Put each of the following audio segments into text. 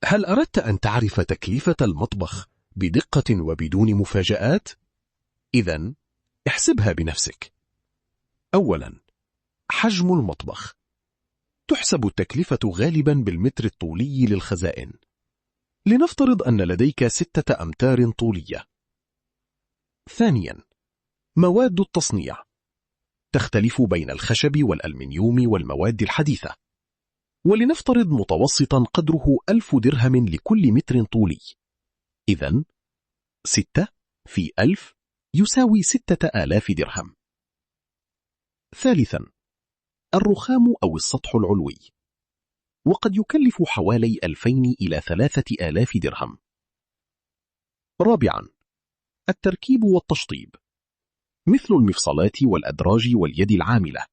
هل أردت أن تعرف تكلفة المطبخ بدقة وبدون مفاجآت؟ إذن احسبها بنفسك. أولا، حجم المطبخ. تحسب التكلفة غالبا بالمتر الطولي للخزائن. لنفترض أن لديك 6 أمتار طولية. ثانيا، مواد التصنيع. تختلف بين الخشب والألمنيوم والمواد الحديثة. ولنفترض متوسطا قدره 1000 درهم لكل متر طولي. إذن 6 في 1000 يساوي 6000 درهم. ثالثا، الرخام أو السطح العلوي، وقد يكلف حوالي 2000 إلى 3000 درهم. رابعا، التركيب والتشطيب، مثل المفصلات والأدراج واليد العاملة،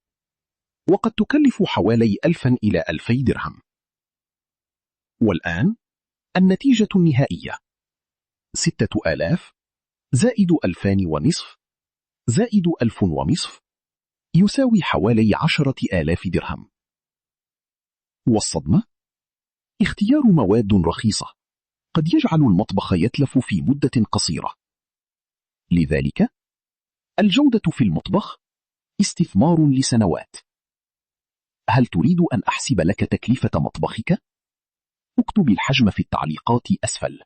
وقد تكلف حوالي 1000 إلى 2000 درهم. والآن النتيجة النهائية: 6000 زائد 2500 زائد 1500 يساوي حوالي 10,000 درهم. والصدمة؟ اختيار مواد رخيصة قد يجعل المطبخ يتلف في مدة قصيرة. لذلك الجودة في المطبخ استثمار لسنوات. هل تريد أن أحسب لك تكلفة مطبخك؟ اكتب الحجم في التعليقات أسفل.